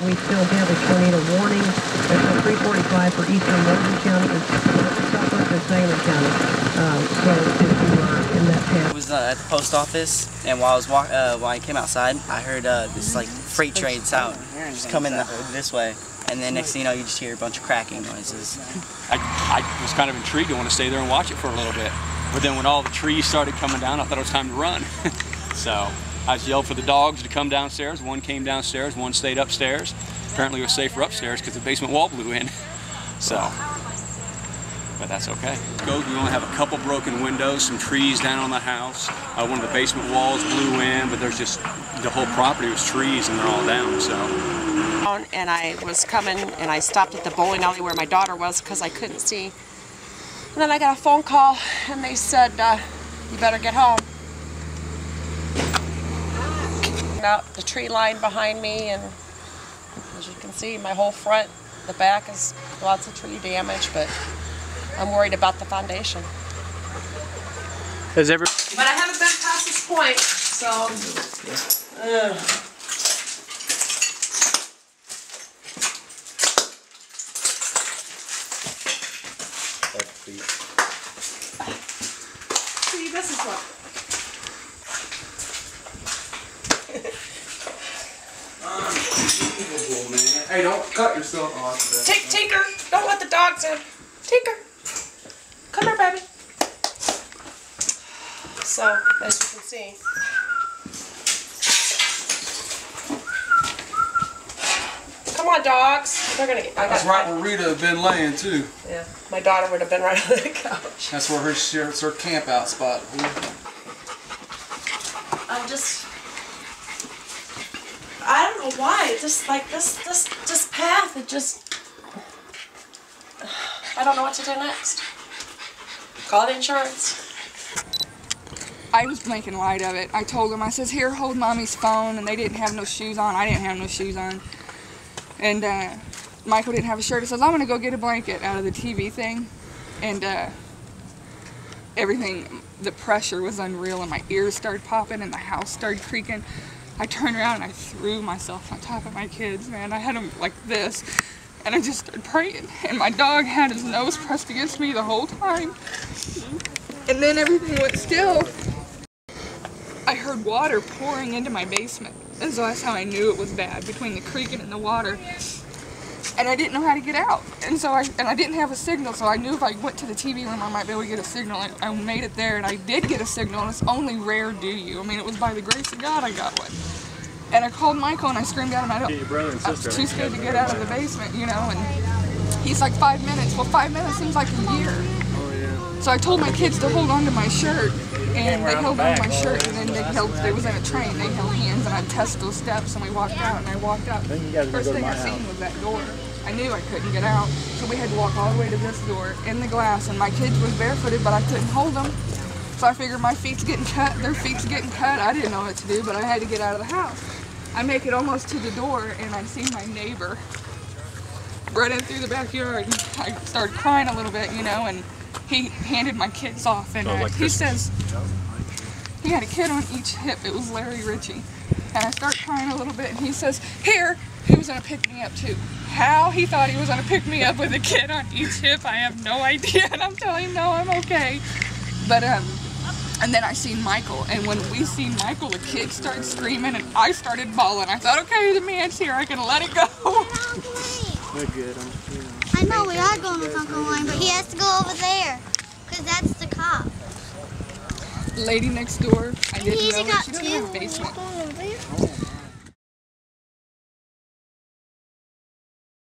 We still have a tornado warning. It's a 345 for eastern Morgan County and southwestern Sangamon County. So if you are in that path. I was at the post office, and while I came outside, I heard this like freight train sound just coming this way. And then next thing you know, you just hear a bunch of cracking noises. I was kind of intrigued. I want to stay there and watch it for a little bit. But then when all the trees started coming down, I thought it was time to run. So I just yelled for the dogs to come downstairs. One came downstairs, one stayed upstairs. Apparently it was safer upstairs because the basement wall blew in. So, but that's okay. We only have a couple broken windows, some trees down on the house. One of the basement walls blew in, but there's just, the whole property was trees and they're all down, so. And I was coming and I stopped at the bowling alley where my daughter was because I couldn't see. And then I got a phone call and they said, you better get home. Out the tree line behind me, and as you can see, my whole front, the back is lots of tree damage, but I'm worried about the foundation. But I haven't been past this point, so. See, this is what. Hey, don't cut yourself off. Tinker, don't let the dogs in. Tinker, come here, baby. So, as you can see. Come on, dogs. They're gonna get. That's right where Rita had been laying too. Yeah, my daughter would have been right on the couch. That's where it's her camp out spot. I'm just. I don't know why. It just like this path. It just. I don't know what to do next. Call the insurance. I was making light of it. I told them, I says, here, hold mommy's phone, and they didn't have no shoes on. I didn't have no shoes on. And Michael didn't have a shirt. He says, I'm going to go get a blanket out of the TV thing. And everything, the pressure was unreal, and my ears started popping, and the house started creaking. I turned around and I threw myself on top of my kids, man. I had them like this, and I just started praying. And my dog had his nose pressed against me the whole time. And then everything went still. I heard water pouring into my basement. And so that's how I knew it was bad, between the creaking and the water. And I didn't know how to get out. And so I didn't have a signal, so I knew if I went to the TV room I might be able to get a signal. And I made it there, and I did get a signal, and it's only rare do you. I mean, it was by the grace of God I got one. And I called Michael and I screamed at him. I was too scared to get out of the basement, you know, and he's like 5 minutes. Well, 5 minutes seems like a year. So I told my kids to hold on to my shirt, and they held on to my shirt, and then they was in a train, they held hands, and I'd test those steps, and we walked out, and I walked out. First thing I seen was that door. I knew I couldn't get out, so we had to walk all the way to this door, in the glass, and my kids was barefooted, but I couldn't hold them. So I figured my feet's getting cut, their feet's getting cut. I didn't know what to do, but I had to get out of the house. I make it almost to the door, and I see my neighbor running through the backyard. I started crying a little bit, you know, and he handed my kids off, and he says, he had a kid on each hip. It was Larry Ritchie. And I start crying a little bit, and he says, here, he was going to pick me up too. How he thought he was going to pick me up with a kid on each hip, I have no idea. And I'm telling him, no, I'm okay. But, and then I seen Michael, and when we seen Michael, the kids started screaming, and I started bawling. I thought, okay, the man's here, I can let it go. They're good. I know we are going with Uncle Wayne, but he has to go over there, because that's the cop. Lady next door, I didn't know her. She doesn't have a basement.